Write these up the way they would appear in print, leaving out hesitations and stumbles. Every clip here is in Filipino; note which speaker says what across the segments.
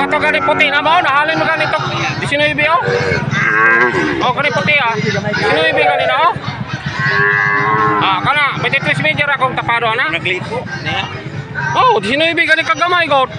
Speaker 1: to gani puti na mo, nahalin mo ganito. 19 oh. Oh, gani puti ah. 19 gani na oh. Ah, kana 23 meter akong tapado na.
Speaker 2: Naglipo niya.
Speaker 1: Oh, 19 gani kagamay god.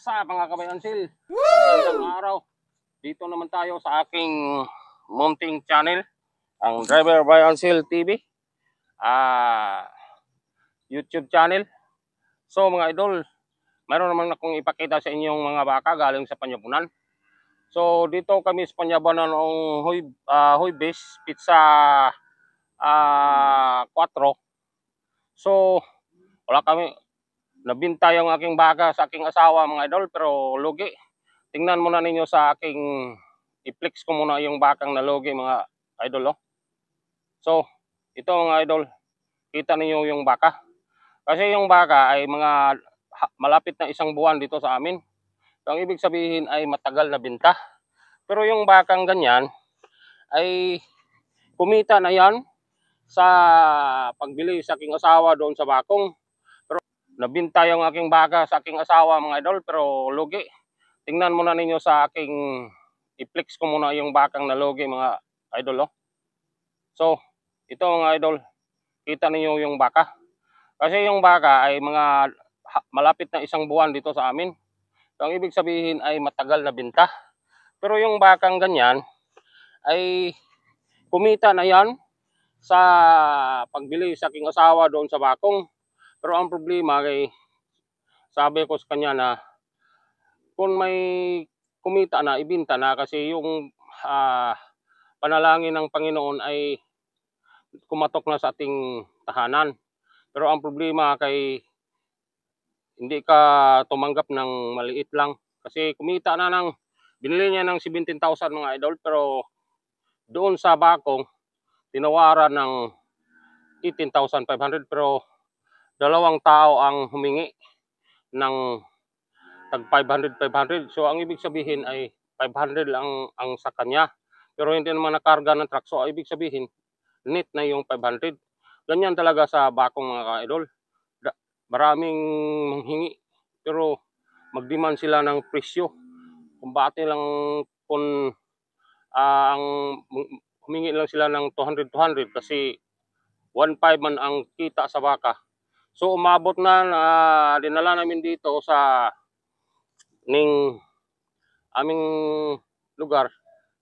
Speaker 1: Sa mga kabayansil, magandang araw. Dito naman tayo sa aking mounting channel, ang Driver Bayansil TV, YouTube channel. So mga idol, mayroon naman akong ipakita sa inyong mga baka galing sa Panyabunan. So dito kami sa Panyabunan ng Huibis, Pizza 4. So wala kami, nabinta yung aking baka sa aking asawa mga idol, pero lugi. Tingnan muna ninyo sa aking, i-flex ko muna yung bakang na lugi mga idol. Oh. So ito mga idol, kita ninyo yung baka. Kasi yung baka ay mga malapit na 1 buwan dito sa amin. So ang ibig sabihin ay matagal na binta. Pero yung bakang ganyan ay kumita na yan sa pagbili sa aking asawa doon sa bakong. Nabinta yung aking baka sa aking asawa mga idol, pero lugi. Tingnan muna ninyo sa aking, i-flex ko muna yung bakang na lugi mga idol. Oh. So ito mga idol, kita ninyo yung baka. Kasi yung baka ay mga malapit na 1 buwan dito sa amin. So ang ibig sabihin ay matagal na binta. Pero yung bakang ganyan ay kumita na yan sa pagbili sa aking asawa doon sa bakong. Pero ang problema ay, sabi ko sa kanya na kung may kumita na, ibinta na, kasi yung panalangin ng Panginoon ay kumatok na sa ating tahanan. Pero ang problema kay hindi ka tumanggap ng maliit lang, kasi kumita na ng, binili niya ng 17,000 mga idol, pero doon sa bakong tinawaran ng 18,500, pero 2 tao ang humingi ng tag 500. So ang ibig sabihin ay 500 lang ang sa kanya. Pero hindi naman nakarga ng truck. So ibig sabihin net na yung 500. Ganyan talaga sa bakong mga idol. Maraming manghingi pero magdemand sila ng presyo. Kumbate lang kung ang humingi lang sila ng 200 kasi 1.5 man ang kita sa baka. So umabot na, dinala namin dito sa aming lugar.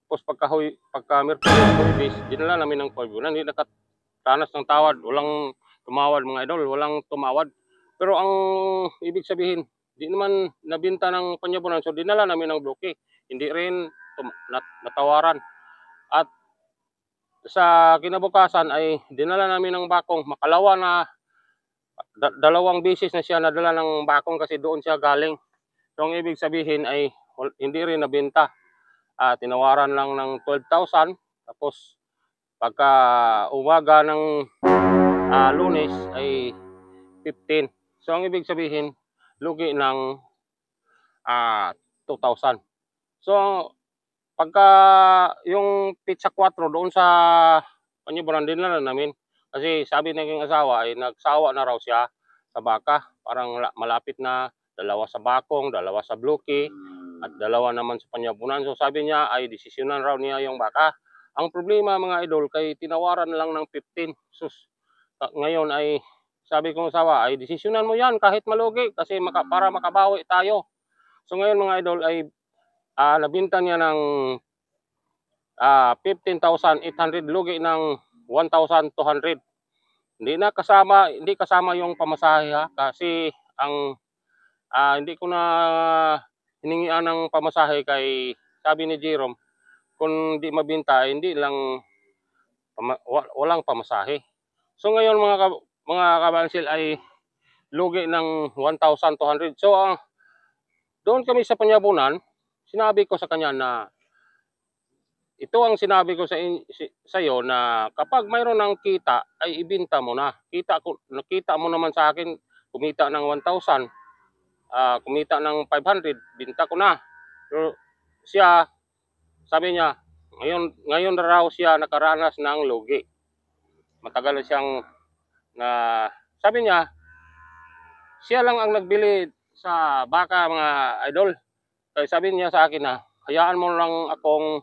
Speaker 1: Tapos pagka Merkulis, dinala namin ng Panyabunan. Hindi nakatanas ng tawad. Walang tumawad mga idol. Walang tumawad. Pero ang ibig sabihin, di naman nabinta ng Panyabunan. So dinala namin ng bloke. Hindi rin natawaran. At sa kinabukasan ay dinala namin ng bakong. Makalawa na, 2 beses na siya nadala ng bakong kasi doon siya galing. So ang ibig sabihin ay hindi rin nabenta. Tinawaran lang ng 12,000. Tapos pagka umaga ng Lunes ay 15. So ang ibig sabihin lugi ng 2,000. So pagka yung Pizza 4 doon sa Panyabunan din na namin. Kasi sabi ng aking asawa ay nagsawa na raw siya sa baka. Parang malapit na, 2 sa bakong, 2 sa bloke, at 2 naman sa Panyabunan. So sabi niya ay desisyonan raw niya yung baka. Ang problema mga idol kay tinawaran lang ng 15. Sus, ngayon ay sabi kong asawa ay desisyonan mo yan kahit malugi kasi para makabawi tayo. So ngayon mga idol ay nabinta niya ng 15,800, lugi ng 1,200. Hindi kasama yung pamasahe ha, kasi ang hindi ko na hiningian ng pamasahe kay sabi ni Jerome kung di mabinta hindi lang walang pamasahe. So ngayon mga kabansil ay lugi ng 1,200. So doon kami sa Panyabunan, sinabi ko sa kanya na ito ang sinabi ko sa iyo na kapag mayroon ng kita ay ibinta mo na. Nakita mo naman sa akin kumita ng 1,000, kumita ng 500, binta ko na. Pero siya, sabi niya, ngayon raw siya nakaranas ng lugi. Matagal na siyang sabi niya, siya lang ang nagbili sa baka, mga idol. Kaya sabi niya sa akin na, hayaan mo lang akong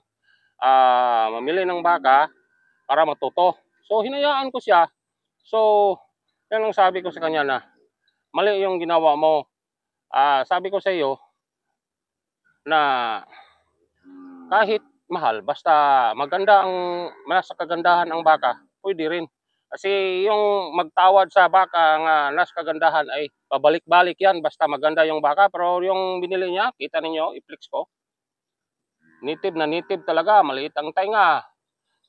Speaker 1: mamili ng baka para matuto. So hinayaan ko siya. So yan ang sabi ko sa kanya na, mali yung ginawa mo. Sabi ko sa iyo na kahit mahal, basta maganda nasa kagandahan ang baka, pwede rin. Kasi yung magtawad sa baka nga nasa kagandahan ay pabalik-balik yan, basta maganda yung baka. Pero yung binili niya, kita ninyo, i-flex ko. Native na native talaga, maliit ang tainga.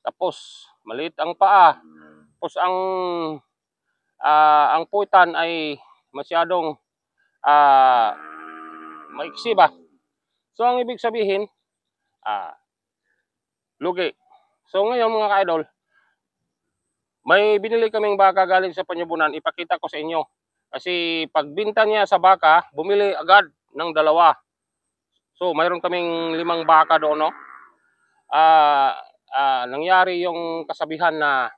Speaker 1: Tapos maliit ang paa. Tapos ang puwitan ay masyadong maiksi ba. So ang ibig sabihin, lugi. So ngayon mga ka-idol, may binili kaming baka galing sa Panyabunan, ipakita ko sa inyo. Kasi pagbinta niya sa baka, bumili agad ng 2. So mayroon kaming 5 baka doon, no? Nangyari yung kasabihan na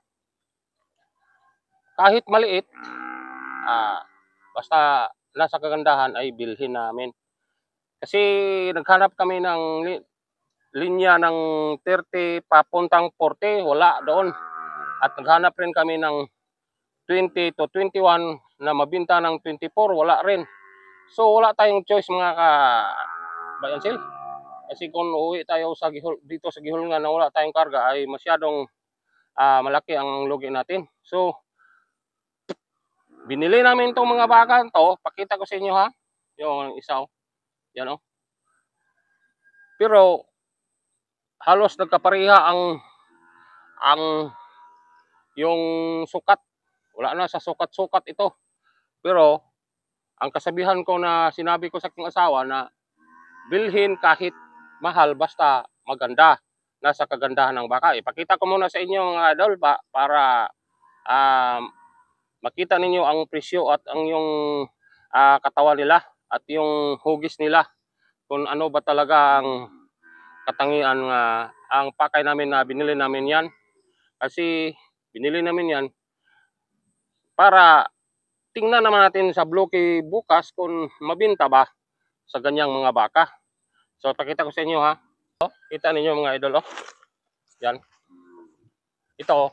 Speaker 1: kahit maliit, basta nasa kagandahan ay bilhin namin. Kasi naghanap kami ng linya ng 30 papuntang 40, wala doon. At naghanap rin kami ng 20 to 21 na mabinta ng 24, wala rin. So wala tayong choice mga ka-bayansil. Kasi kung uuwi tayo dito sa Gihulngan na wala tayong karga ay masyadong malaki ang lugi natin. So binili namin itong mga baka to, pakita ko sa inyo ha. Yung isa, yan o. Pero halos nagkapareha ang yung sukat. Wala na sa sukat-sukat ito. Pero ang kasabihan ko na sinabi ko sa aking asawa na bilhin kahit mahal basta maganda, nasa kagandahan ng baka. Ipakita ko muna sa inyo mga idol para makita ninyo ang presyo at ang yung katawan nila at yung hugis nila. Kung ano ba talaga ang katangian ang pakay namin na binili namin yan. Kasi binili namin yan para tingnan naman natin sa bloke bukas kung mabinta ba sa ganyang mga baka. So pakita ko sa inyo ha. Kita ninyo mga idol. Yan. Ito.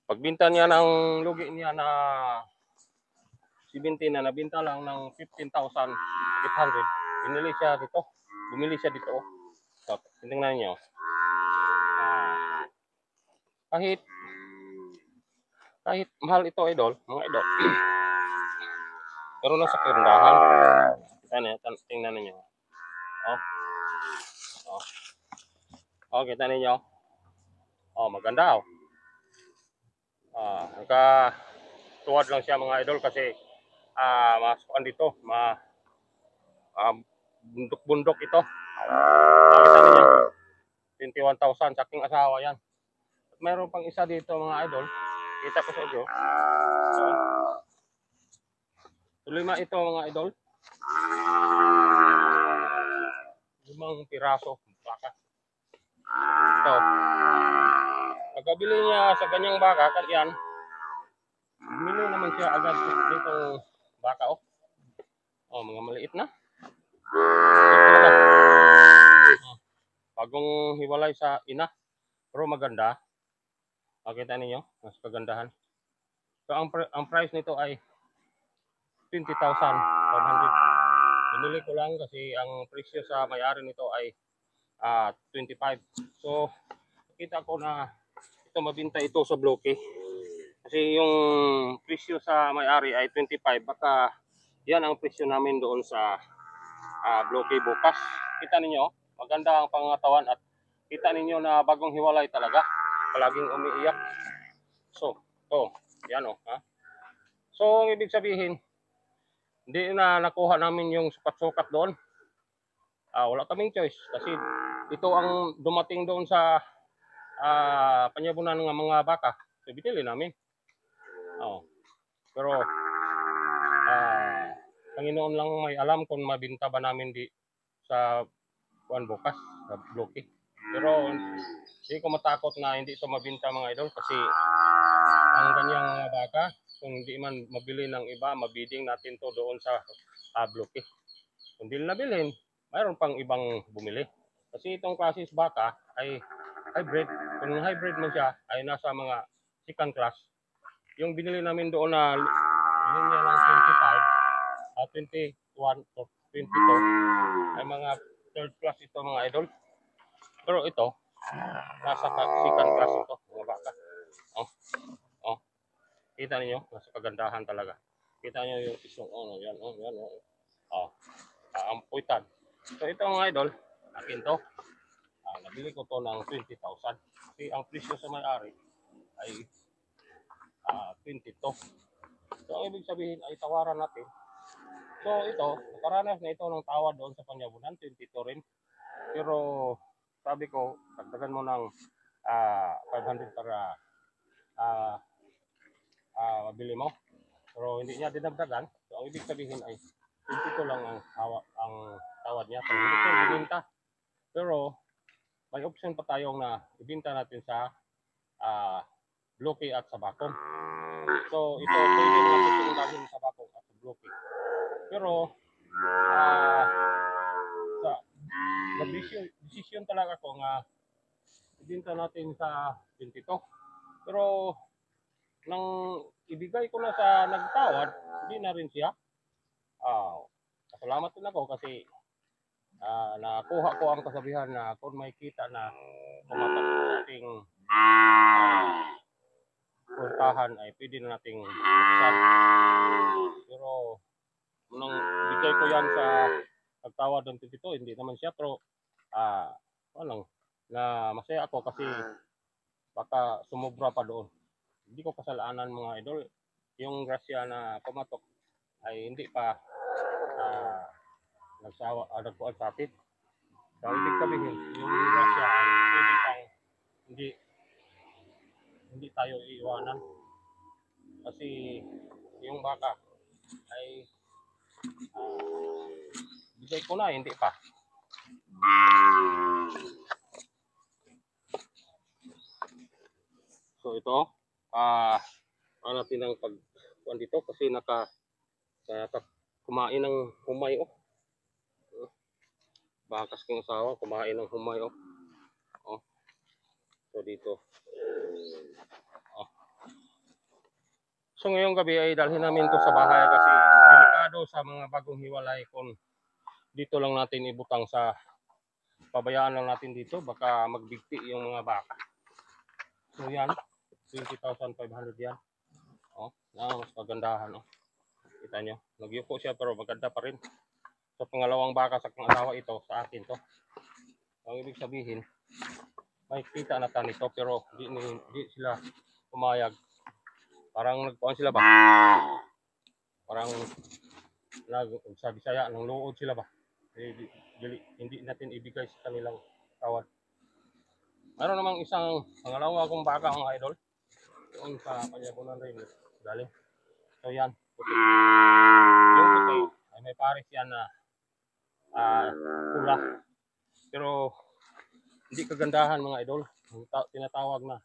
Speaker 1: Pagbinta niya ng lugi niya na 17 na nabinta lang ng 15,800. Bumili siya dito. So, tingnan niyo. Kahit mahal ito mga idol. Pero nasa kagandahan. Tingnan niyo. Kita ninyo. Maganda tuwad lang siya mga idol kasi masukan dito, bundok-bundok ito. Kita ninyo. 21,000 sa aking asawa yan. At mayroon pang isa dito mga idol. Kita ko sa inyo. Lima ito mga idol. 5 piraso baka. Ito. Pagkabili niya sa ganyang baka, yan. Bumili naman siya agad dito baka mga maliit na. Bagong hiwalay sa ina. Pero maganda. Makita ninyo, mas kagandahan. So ang price nito ay 20,500. Binili ko lang kasi ang presyo sa may-ari nito ay 25. So kita ko na ito mabinta ito sa bloke. Kasi yung presyo sa may-ari ay 25, baka yan ang presyo namin doon sa bloke bukas. Kita ninyo, maganda ang pangatawan at kita ninyo na bagong hiwalay talaga. Palaging umiiyak. So, yan ha. So, ang ibig sabihin, hindi na nakuha namin yung sukat-sukat doon. Wala kaming choice kasi ito ang dumating doon sa Panyabunan ng mga baka. So, binili namin. Pero Panginoon lang may alam kung mabinta ba namin di sa bukas sa Bloke. Pero hindi ko matakot na hindi ito mabinta mga idol kasi ang ganyang mga baka kung hindi man mabili ng iba, mabiding natin to doon sa Bloke. Kung di nabilhin, mayroon pang ibang bumili. Kasi itong klases baka ay hybrid. Kung hybrid mo siya ay nasa mga second class. Yung binili namin doon na linya ng 21 or 22 ay mga third class ito mga idol. Pero ito, nasa second class ito, mga baka. Oh. Kita niyo, nasa kagandahan talaga. Kita niyo yung isang yan. Ampuitan. So ito mga idol, akin to. Nabili ko to ng 20,000. Kasi ang presyo sa may-ari ay 22. So ang ibig sabihin ay tawaran natin. So ito, nakaranas na ito ng tawad doon sa Panyabunan, 22 rin. Pero sabi ko, dagdagan mo ng 500 para mabili mo. Pero hindi niya dinagdagan. So ang ibig sabihin ay 22 lang ang tawad niya. Pero hindi ko ibinta. Pero may option pa tayong na ibinta natin sa Bloke at sa Bakong. So ito pwede natin itong dalhin sa Bakong at sa Bloke. Pero sa decision talaga ko nga ibinta natin sa 22. Pero nang ibigay ko na sa nagtawad, hindi na rin siya. Salamat din ako kasi nakuha ko ang kasabihan na kung may kita na tumatak sa ating puntahan ay pwede na nating buksan. Pero nung bigay ko yan sa nagtawad ng 22, hindi naman siya. Pero na masaya ako kasi baka sumubra pa doon. Hindi ko kasalanan mga idol. Yung grasya na pumatok ay hindi pa nagkuhan sa atin. So, ibig sabihin, yung grasya ay pwede pang hindi tayo iiwanan. Kasi yung baka ay bigay ko na, hindi pa. So ito, natin ang pagkuhan dito kasi kumain ng humay. Bakas kong asawa kumain ng humay. So dito. So ngayong gabi ay dalhin namin to sa bahay kasi delikado sa mga bagong hiwalay kung dito lang natin ibutang sa pabayaan lang natin dito, baka magbigti yung mga baka. So yan, 20,500 yan. Mas kagandahan. Kita nyo, nagyuko siya pero maganda pa rin. So pangalawang baka sa kong asawa ito, sa akin to. Ang ibig sabihin, may kita na tan ito pero di sila pumayag. Parang nagpuan sila ba? Parang nagsabi saya, nang luod sila ba? Hindi natin ibigay sa kanilang tawad. Mayroon namang isang pangalawa kong baka mga idol. Doon sa Panyabunan rin. Galing. So yan, puti. Yung puti ay may pares yan na pula. Pero hindi kagandahan mga idol. Tinatawag na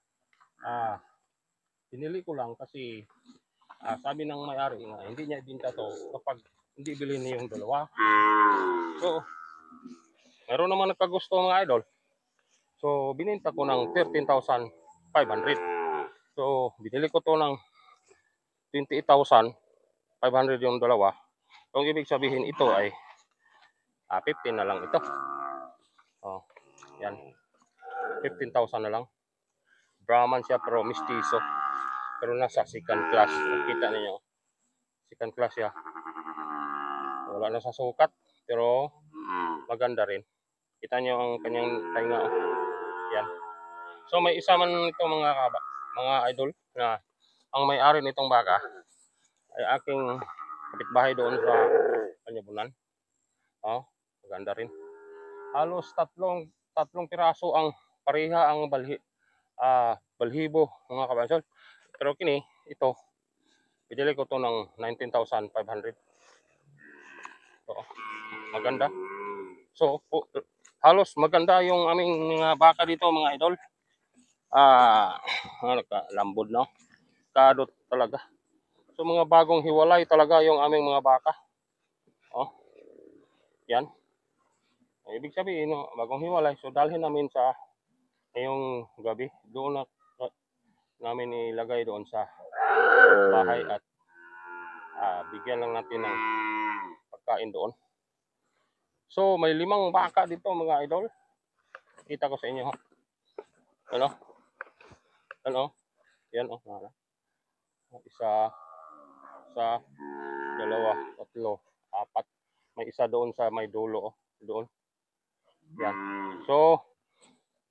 Speaker 1: pinili ko lang kasi sabi ng may-ari na hindi niya ibinta to kapag hindi bilhin niya yung dalawa. So mayroon naman nagkagusto mga idol. So bininta ko ng 13,500. So binili ko to ng 28,500 yung dalawa. Kung ibig sabihin ito ay 15 na lang ito. Yan. 15,000 na lang. Brahman siya pero mistiso. Pero nasa second class. Nakita niyo. Second class siya. Wala na sa sukat. Pero maganda rin. Kita niyo ang kanyang tainga. Yan. So may isa man ito mga idol na ang may-ari nitong baka ay aking kapitbahay doon sa Panyabunan. Maganda rin. Halos tatlong piraso ang pareha ang balhibo mga kabansol. Pero ito Binili ko to ng 19,500. So, maganda. So, halos maganda yung aming mga baka dito, mga idol. Lambod, no? Kadot talaga. So, mga bagong hiwalay talaga yung aming mga baka. Oh, yan. Ibig sabihin, no, bagong hiwalay. So, dalhin namin sa ngayong gabi. Doon na namin ilagay doon sa bahay at bigyan lang natin ng pagkain doon. So, may 5 baka dito, mga idol. Kita ko sa inyo. Ano? Ano? Yan, oh. Isa, 2, 3, 4. May isa doon sa may dulo, oh. Doon. Yan. So,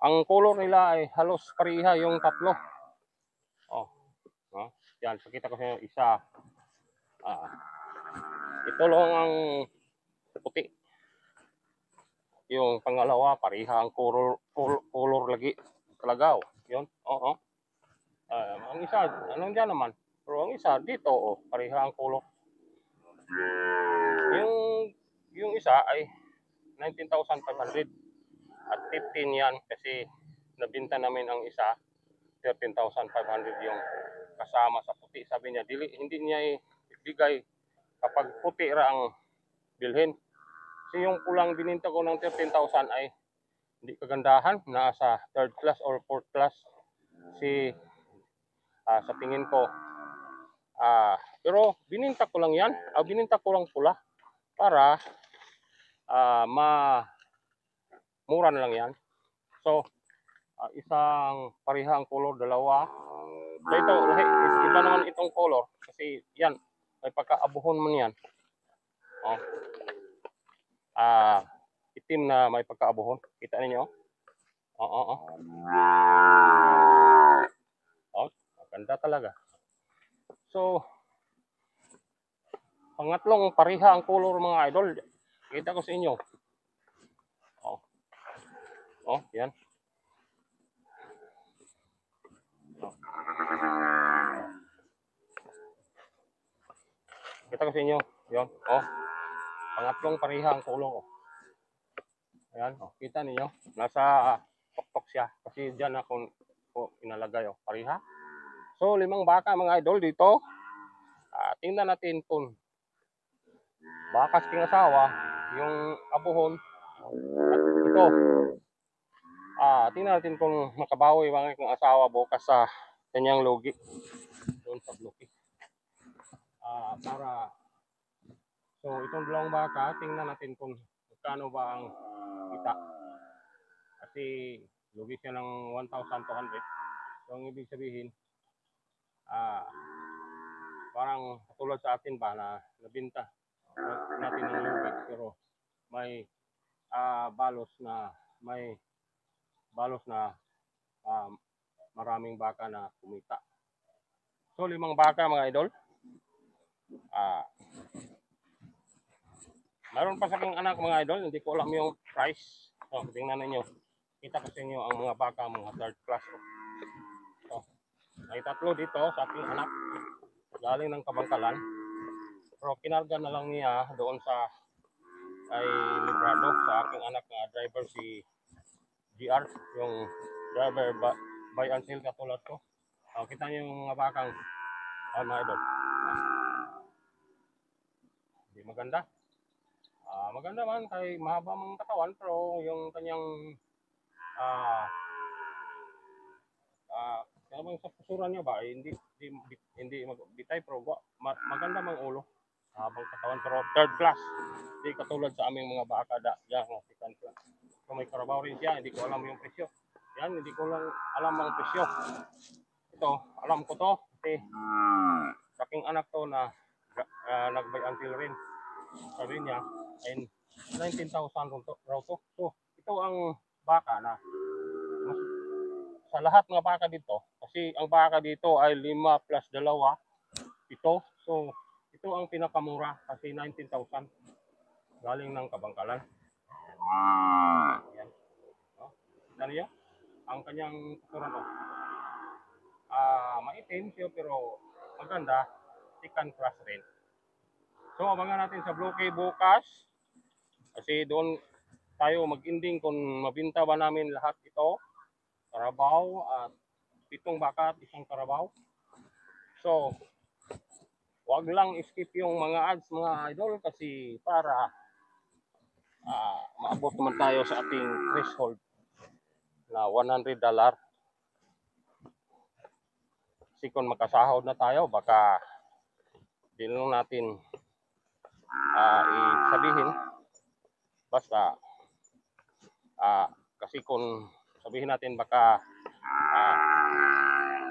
Speaker 1: ang color nila ay halos pareha yung 3. Oh. Yan, pakita ko sa inyo isa. Ito lang ang puti. Yung pangalawa, pareha ang color lagi. Talaga, oh. Yun, oo. Ang isa, anong dyan naman? Pero ang isa, dito, oh, pareha ang color. Yung isa ay 19,500 at 15 yan kasi nabinta namin ang isa 13,500 yung kasama sa puti. Sabi niya, hindi niya ibigay kapag puti ra ang bilhin. Kasi yung pulang bininta ko ng 13,000 ay hindi kagandahan. Nasa 3rd class or 4th class. Sa tingin ko. Pero bininta ko lang yan. Bininta ko lang pula para mura na lang yan. So, isang pareha ang color, dalawa. So ito, iba naman itong color kasi yan, may pagkaabuhon man yan. Itim na may pagkaabuhon. Kita ninyo? Maganda talaga. So, pangatlong pareha ang color, mga idol. Kita ko sa inyo. Yan. Kita ko sa inyo. Yan. Pangatlong pareha ang color. Ayan. Kita niyo. Nasa tuktok siya. Kasi dyan ako inalagay. Pareha. So, 5 baka, mga idol, dito. Tingnan natin kung bakas king asawa, yung abuhon, at ito. Tingnan natin kung makabawi mga king asawa bukas sa kanyang logi. Doon sa bloki. So, itong 2 baka, tingnan natin kung magkano ba ang kita. Kasi, logi siya ng 1,200. So, ang ibig sabihin, parang katulad sa atin ba na nabinta natin ng logi pero may balos na maraming baka na kumita. So 5 baka, mga idol. Mayroon pa sa aking anak, mga idol, hindi ko alam yung price. So, tingnan ninyo. Kita ko sa inyo ang mga baka, mga 3rd class. So, may 3 dito sa aking anak. Galing ng Kabangkalan. Pero kinarga na lang niya doon sa ay librado sa aking anak na driver, si GR, yung driver buy and sell katulad ko. Kita niyo yung mga bakang mga idol. Hindi maganda. Maganda man kay mahaba mang katawan pero yung kanyang kaya sa pusuran niya ba hindi magbitay pero maganda mang ulo, habang katawan pero 3rd class, hindi katulad sa aming mga baka yan, 2nd class. So may karabaw rin siya, hindi ko alam yung presyo yan, hindi ko lang alam ang presyo. Ito alam ko to kasi sa aking anak to na nag-buy until rin, sabi niya and 19,000 raw to. So ito ang baka na sa lahat ng baka dito, kasi ang baka dito ay 5 plus 2, 7. So, ito ang pinakamura kasi 19,000. Galing ng Kabangkalan. Ayan. Kita niyo? Ang kanyang kuran. Maitim siya pero maganda. second crush rin. So abangan natin sa Blue Cave bukas kasi doon tayo mag-ending kung mabinta ba namin lahat ito, karabaw at 7 baka at 1 karabaw. So wag lang skip yung mga ads mga idol kasi para maabot naman tayo sa ating threshold na $100. Kasi kung makasahod na tayo baka di lang natin isabihin basta kasi kung sabihin natin baka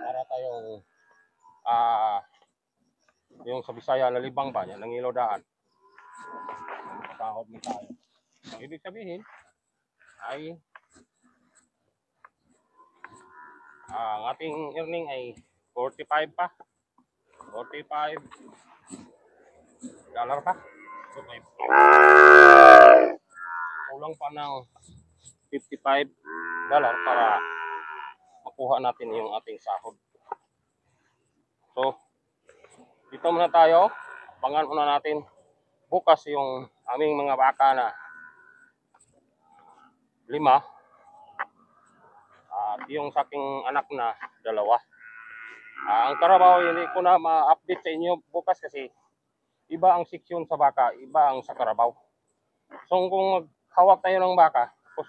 Speaker 1: para tayong yung sa Bisaya na libang ba yan, ng ilodaan. Makasahod na tayo. Ang ibig sabihin ay ang ating earning ay 45 pa. 45 dollar pa. So, kulang pa ng $55 para makuha natin yung ating sahod. So, dito muna tayo. Abangan muna natin bukas yung aming mga baka na 5 at yung sa aking anak na 2. Ang karabaw hindi ko na ma-update sa inyo bukas kasi iba ang seksyon sa baka, iba ang sa karabaw. So kung maghawak tayo ng baka, tapos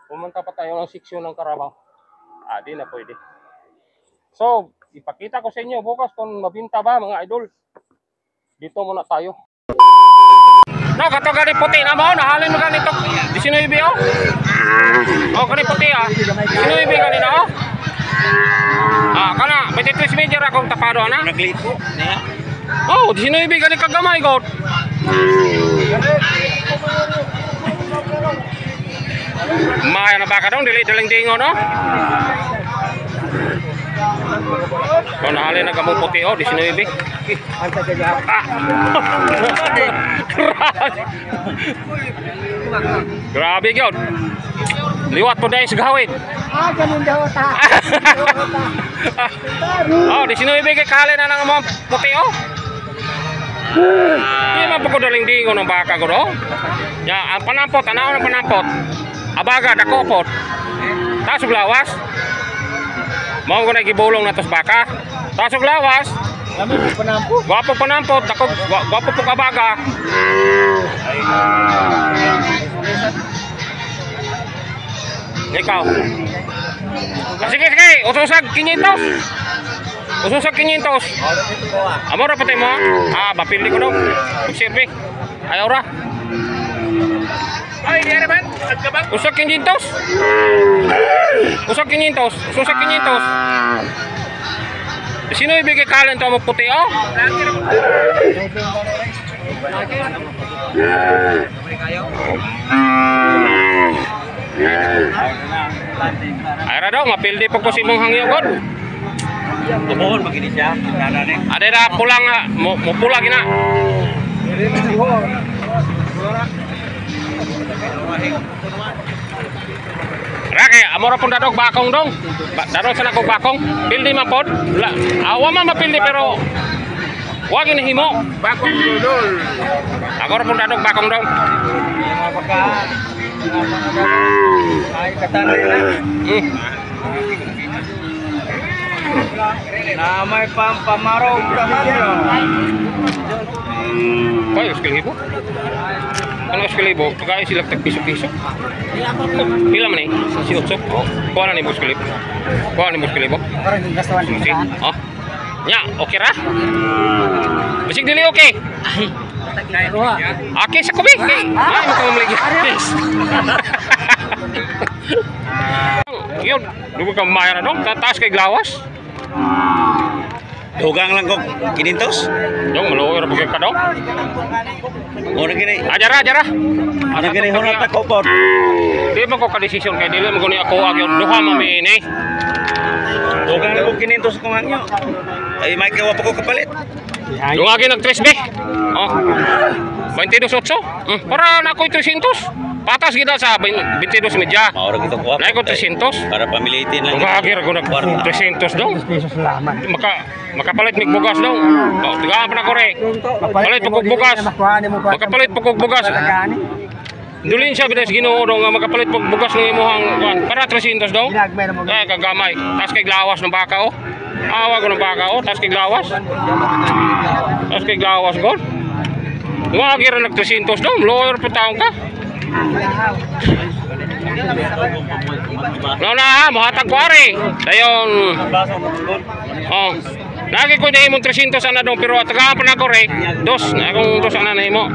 Speaker 1: pumunta pa tayo ng seksyon ng karabaw, di na pwede. So ipakita ko sa inyo bukas kung mabinta ba mga idol. Dito muna tayo. No, kato gani puti na mo, nahalin mo ganito. 19 oh. Oh, gani puti 19 gani na oh. Kana 23 meter akong tapado na.
Speaker 2: Naglito niya.
Speaker 1: Oh, 19 gani kagamay god. Maya na baka dong dili daling dingo no. So nahalin na gamong puti 19. Grabe gyud. Liwat po dahil sa gawin.
Speaker 3: Ganun daw ta.
Speaker 1: Oh, 19 kay kali na ng mga puti Hindi man po ko daling dingo ng baka ko Ya, ang panampot, anaw ng panampot. Abaga, dakopot. Tasog lawas. Mau ko na gibulong na tos baka. Tasog lawas. Gwapo panampot, gwapo po kabaga. Ikaw. Sige, ususag 500. Ususag 500. Amora patay mo. Bapili ko daw. Pagsilbi. Ayaw ra. Ay, di man. Usag 500. Usag 500. Ususag 500. Sino ibigay kalan to mo puti Ay ra daw, mapildi po ko si mong hangyo god.
Speaker 2: Tumuhon magini siya.
Speaker 1: Ada na pulang mo pula gina. Rake, amora pun dadok bakong dong. Dadok sana kog bakong. Pildi man pod. Awa man mapildi pero wag ini himo. Bakong dulul. Agora pun dadok bakong dong.
Speaker 2: Ay katari na. Na may pampamarong tamanyo.
Speaker 1: Kaya sekalibo. Ano sekalibo? Kaya sila tag piso-piso. Pila man eh? Si Utsok. Kuha na ni Bus Kalib. Kuha ni Bus Kalib. Oh. Nya, okay ra? Bisig dili okay. Okay sa kubi. Ay, mo ko mamligi. Yun, dugo ka maya na dong, tataas kay glawas.
Speaker 2: Dugang lang kog 500.
Speaker 1: Dong, maluoy ra pagka ka dong.
Speaker 2: Ora gini.
Speaker 1: Ajara.
Speaker 2: Ana gini honat ako pod.
Speaker 1: Di man ko ka desisyon kay dili mo guni ako agyon duha mamini.
Speaker 2: Dugang lang kog 500 kung angyo. Ay may kawa pa ko kapalit.
Speaker 1: Yung agi nag 3B. Oh. 22.8. Para na ako'y 300. Patas gid sa 22 media.
Speaker 2: Maura kita kuha.
Speaker 1: Nay ko 300.
Speaker 2: Para pamilitin lang.
Speaker 1: Gagir ko nag 300 dong.
Speaker 3: Pesos laman.
Speaker 1: Makapalit mig bugas dong. Oh, tigaan pa na ko re. Palit pagkog bugas. Makapalit pagkog bugas. Dulin siya bidas Ginoo dong nga makapalit pag bugas ng imuhang kuan para 300 dong. Kagamay. Tas kay lawas ng baka oh. Awa ko ng baka oh, tas kay lawas. Tas kay lawas gol. Wagi ra nag 300 dong, lawyer pa taong ka. No na, mohatag ko ari. Dayon. Oh. Lagi ko na imong 300 ana dong pero tagaan pa na ko re. Dos, na akong dos ana na imo.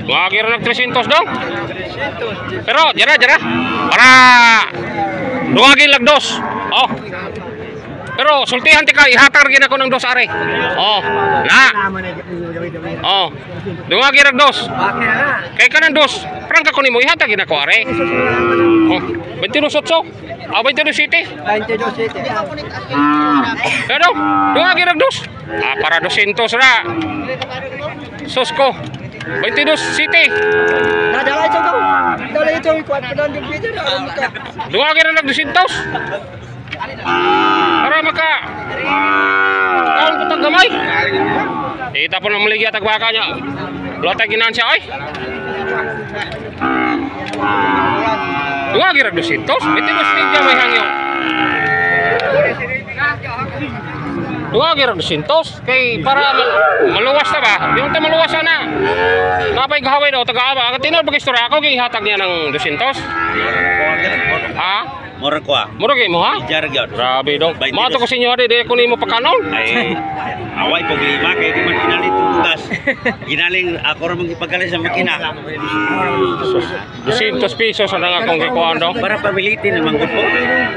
Speaker 1: Wagi ra nag 300 dong. Pero jara. Para duwagin lag dos. Oh. Pero sultihan ti ka ihatar gid ako ng dos are. Oh. Na. Oh. Duwagi ra dos. Kay kanang dos. Prang ka ko nimo ihatag gid ako are. Oh. 22 Ah, 22 city.
Speaker 3: 22 city.
Speaker 1: Pero duwagi ra dos. Ah, para 200 ra. Sosko. 22 city.
Speaker 3: Nadala ito daw. Dala ito ikuan pa doon yung video.
Speaker 1: Duwagi ra nag 200. Para maka kaon ko tag gamay. Ita po nang maligi atag baka nya. Lotay ginansya ay. Duwagi ra 200. 22 city may hangyo. Duwagi ra 200 kay para maluwas na ba? Di ta maluwas na. Napay gahaway daw taga-aba. Ang tinod pag istorya ako kay hatag niya ng 200. Ha?
Speaker 2: Mura ko.
Speaker 1: Mura kay mo ha?
Speaker 2: Jar gyud.
Speaker 1: Grabe dong. Mato ko sinyo di ko nimo pakanon.
Speaker 2: Ay, away pag lima kay di man kinalit tugas. Ginaling ako ra magipagaling sa makina.
Speaker 1: 200 pesos na nga akong gikuan dong.
Speaker 2: Para pamilitin naman gud po.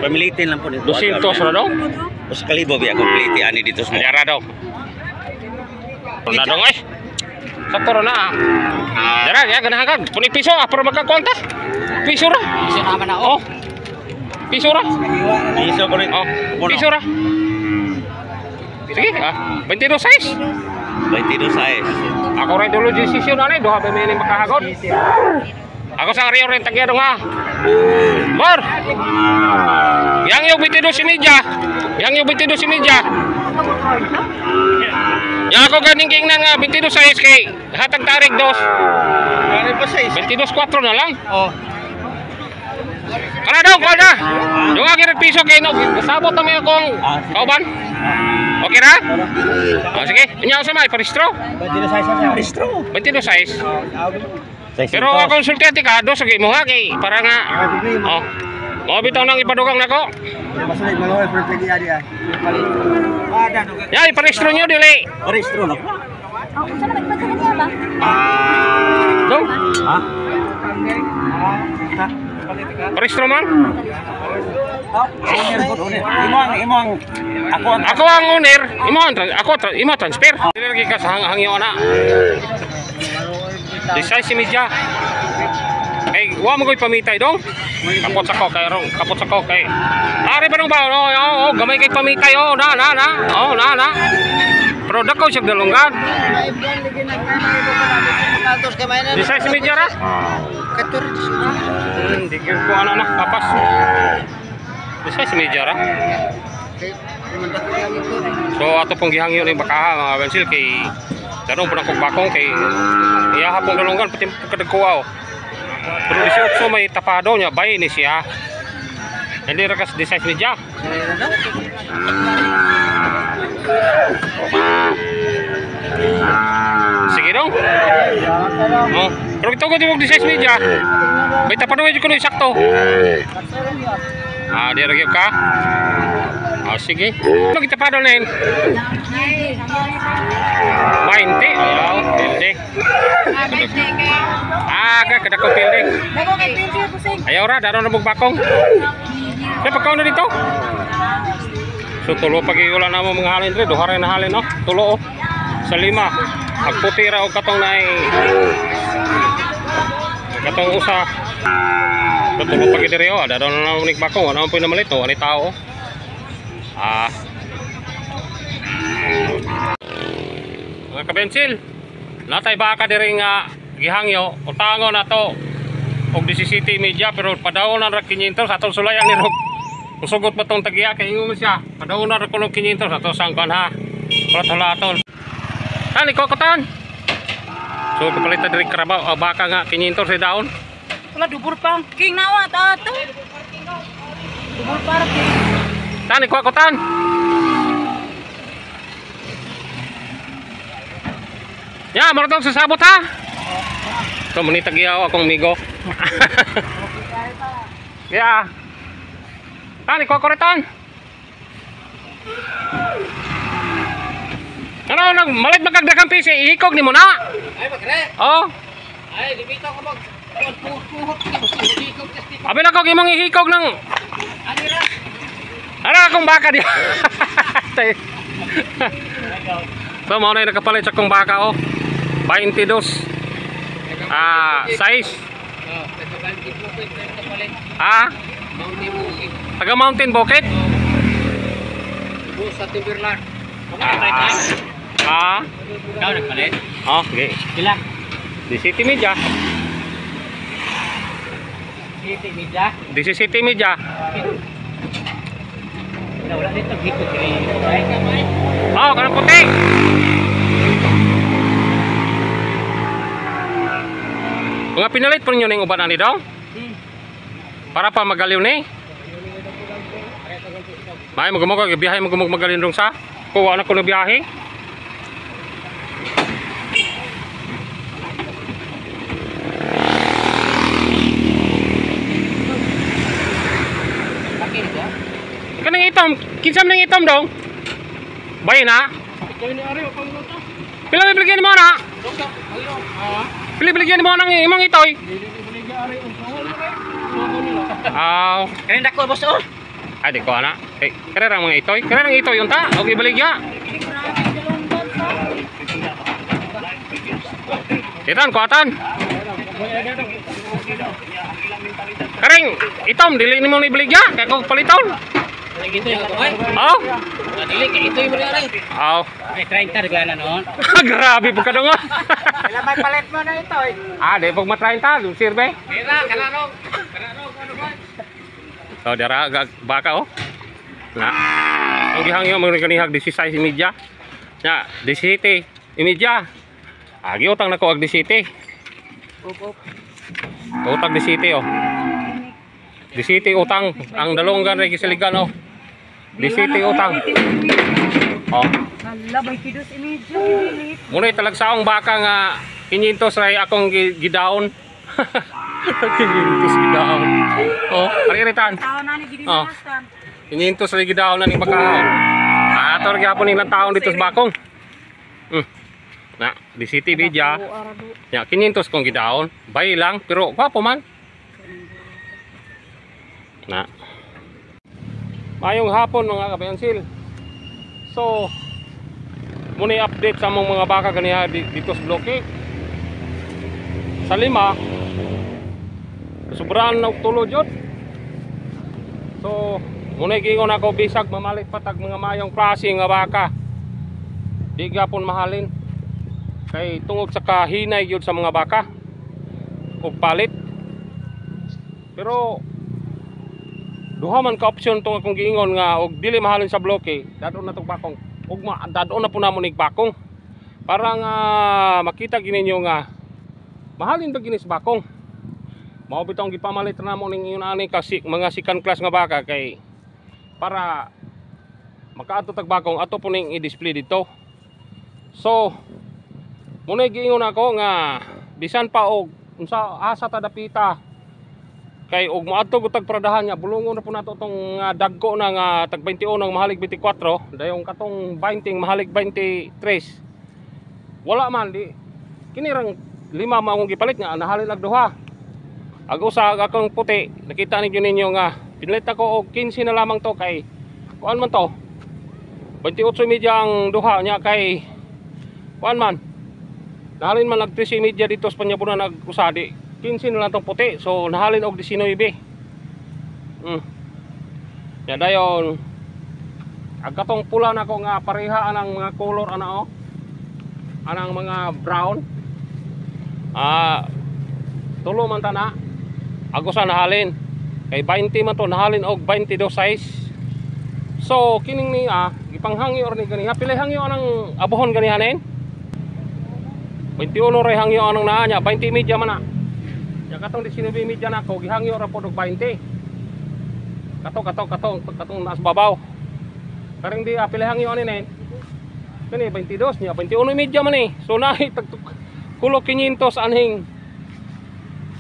Speaker 2: Pamilitin lang po nito.
Speaker 1: 200 ra dong.
Speaker 2: Us kalibo biya complete ani dito sa.
Speaker 1: Jara daw. Na dong ay. Sakto ra na. Jara ya ganahan puni piso para magkakonta. Piso ra.
Speaker 3: Piso naman na
Speaker 1: Oh. Piso ra.
Speaker 2: Piso ko rin.
Speaker 1: Oh. Piso ra. Sige, 22 size.
Speaker 2: 22 size.
Speaker 1: Ako rin dulu desisyon na duha ba may makahagod. Ako sa Rio rin tagya dong ha. Bor. Yang yung 22 media. Yang yung 22 media. Yang ako ganing king nang 22 size kay hatag tarik dos.
Speaker 2: Ano pa size?
Speaker 1: 22.4 na lang.
Speaker 3: Oh.
Speaker 1: Kana daw, kana. Duwagi ra piso kay no. Sabot na may akong kauban. Okay ra? Oh, sige. Inyaw sa may paristro.
Speaker 3: 22 size sa registro.
Speaker 1: 22 size. Pero akong sultihan ka, dos lagi mo ha kay para nga. Oh. Mo bitaw nang ipadugang nako.
Speaker 3: Masulit malaway for lagi adi ah.
Speaker 1: Ya, iparistro nyo dili.
Speaker 2: Registro na.
Speaker 1: Dong.
Speaker 2: Ha?
Speaker 1: Paristro man.
Speaker 2: Imong
Speaker 1: Ako ang owner, imo transfer. Dili lagi ka sa hangyo na. Desay si media. Ay, wa mo koy pamitay dong. Kapot sa ko kay. Ari ba nung ba? Oh, gamay kay pamitay oh, na. Oh, na. Pero dako siya dalungan. Desay si media ra. Hindi ko ano na kapas. Desay si media ra. So ato pong gihangyo ni baka mga bensil kay darong pun akong bakong kay iya hapong dalungan pati kadagkuaw. Pero di siya may tapado niya bay ni siya. Hindi rakas di size media. Sige dong. Oh, pero ito ko di mo di size media. May tapado medyo ko sakto. Ah, di ra ka. Ah, sige. Magtapado na yun. 20. Ayaw. Pilde. Kada ko pilde. Ayaw ra. Daro na bakong. May pagkaon na dito. So, tulo pag-iulan na mo mga halin rin. Duharay na halin, no? Tulo, oh. Sa 5. Agputi ra o katong na katong usa. Tulo pag-idiri, oh. Daro na naman unik bakong. Ano po yung namalit, oh. Ano tao, oh. Mga kabensil, Natay baka diri nga gihangyo, utangon na to og 17 media pero padawonan ra 500 atong sulayan ni Rog. Musugot pa tong tagiya kay ingon siya. Padawonan ra kuno 500 ato sangkan ha. Kulat-hulaton. Tani ko kotan. So kapalitan diri karabaw baka nga 500 sa daon.
Speaker 3: Wala dubur pang king nawa ato. Dubur parking.
Speaker 1: Tani ko kotan. Ya, marutong sasabot ha. So munitag yaw akong migo. Ya. Tani ko koreton. Ano nag malit magkagdagang pisi ihikog nimo na.
Speaker 3: Ay magre.
Speaker 1: Oh.
Speaker 3: Ay dibito ko mag puhot ihikog kasi.
Speaker 1: Abi na ko imong ihikog ng
Speaker 3: Anira.
Speaker 1: ano akong baka di. So mo na nakapalit sa akong baka oh. 22. Size. Taga Mountain Bukit.
Speaker 3: Sa Timberland. Kau nagpalit?
Speaker 1: Okay.
Speaker 3: Pila?
Speaker 1: Di City Media.
Speaker 3: City Media.
Speaker 1: Di City Media.
Speaker 3: Wala dito dito kini. Ay kamay.
Speaker 1: Oh, kanang puti. Mga pinalit po ninyo ng uban ani daw? Para pa magaliw ni? May magumog biyahe magalin dong sa? Kuha na ko na biyahe. Kanang itom, kinsam nang itom dong? Bayan na? Pila bibigyan mo na? Pili-biligyan mo ng imong itoy.
Speaker 3: Kani dako boss oh.
Speaker 1: Ay di ko ana. Kare ra mga itoy. Kare ra itoy unta og ibaligya. Titan kuatan. Karing itom dili nimo ni ibaligya kay ko paliton.
Speaker 3: Gito yung ay.
Speaker 1: Oh.
Speaker 3: Dili kay ito yung bali.
Speaker 1: Oh.
Speaker 3: Ay 30 regala noon.
Speaker 1: Grabe pud kadong.
Speaker 3: Kailan may palit mo na ito eh.
Speaker 1: Di pag ma-30 dun sirbe.
Speaker 3: Kira kanarog. Kanarog ano ba?
Speaker 1: So dara baka oh. Na. Ang gihangyo mo kanihag 16 media. Nya 17 media. Agi utang nako ag 17.
Speaker 3: Op.
Speaker 1: Utang 17 oh. 17 utang ang dalonggan reg siligan oh. 17 utang. Oh.
Speaker 3: Hala may kidos imidyo gilit.
Speaker 1: Muna talagsaong baka nga 500 ray akong gidaon. 500 gidaon. Oh, pariritan.
Speaker 3: Tao na ni gidinastan.
Speaker 1: 500 ray gidaon na ni baka. Ator gyapon ilang taon dito sa bakong. Na, di City Media. Ya, 500 kong gidaon. Bay lang pero gwapo man. Na. Mayong hapon mga kabayansil. So, muna update sa mga baka ganiha dito sa bloke. Sa 5 sobrang na tulo jud. So, muna giingon ako bisag mamalit patag mga mayong klase nga baka. Di gyapon mahalin. Kay tungod sa kahinay gyud sa mga baka ug palit. Pero duha man ka option tong akong giingon nga og dili mahalin sa bloke, dadon na tong bakong ug dadon na po namon ig bakong para nga makita gininyo nga mahalin ba gini sa bakong. Mao bitong gipamalit na mo ning iyon ani kasi mga second class nga baka kay para makaadto tag bakong ato po ning i-display dito. So muna giingon ako nga bisan pa og unsa asa ta dapita kay og moadto gud tag pradahan nya bulungon na po nato tong dagko na nga tag 21 ang mahalig 24 dayong katong 20 mahalig 23 wala man di kinirang 5 maong gipalit nga nahalin ag duha ag usa akong puti nakita ninyo nga pinalit ako og 15 na lamang to kay kuan man to 28 media ang duha nya kay kuan man nahalin man ag 13 media dito sa Panyabunan nag usadi 15 na lang tong puti. So nahalin og 19. Ya dayon. Agkatong pula nako nga pareha ang mga color ana oh. anang mga brown. Tulo man tana. Agusa nahalin. Kay 20 man to nahalin og 22 size. So kining ni ipanghangi or ni ganiha pila hangyo anang abohon ganihanin? 21 ray hangyo anang naa nya 20 media man na. Ya katong 19 media na ko gihangyo ra pod og 20. Katong nas babaw. Karing di pila hangyo ani nen. Kani 22 nya 21 media man ni. So nahi kulo 500 anhing.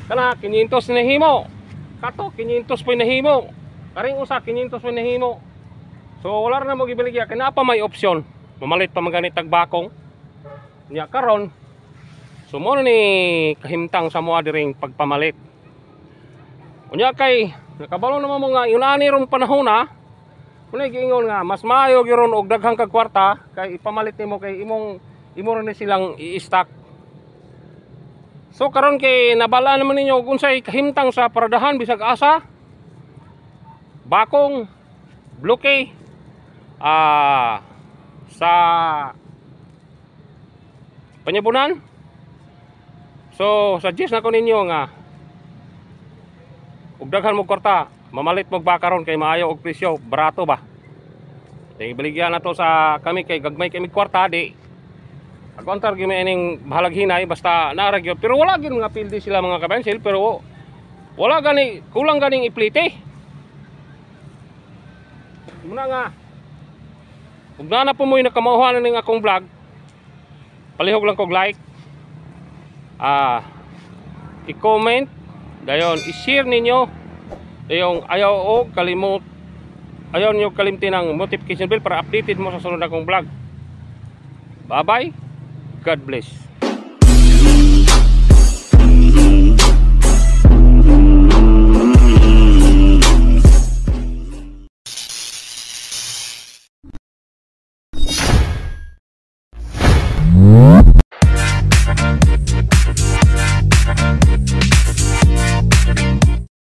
Speaker 1: Kana 500 na himo. Kato 500 po nahimo. Karing usa 500 po nahimo. So wala na mo gibiligya kinapa may opsyon. Mamalit pa magani tagbakong. Nya karon so mo ni kahimtang sa moa diring pagpamalit. Unya kay nakabalo naman mo nga yunani ron panahon na. Kunay giingon nga mas maayo gyud og daghang kag kwarta kay ipamalit nimo kay imo ron ni silang i-stock. So karon kay nabala naman ninyo kung unsay kahimtang sa paradahan bisag asa. Bakong bloke sa panyabunan. So suggest na ko ninyo nga ug daghan mo kwarta, mamalit mo bakaron kay maayo og presyo, barato ba. Kay baligyan na to sa kami kay gagmay kami kwarta di. Agontar gyud ining bahalag hinay basta naara gyud pero wala gyud nga pildi sila mga kabensil pero wala gani kulang ganing iplite. Muna nga ug na po mo nakamauhan ning akong vlog. Palihog lang kog like. I-comment dayon i-share ninyo yung ayaw nyo kalimtin ng notification bell para updated mo sa sunod akong vlog. Bye bye, God bless.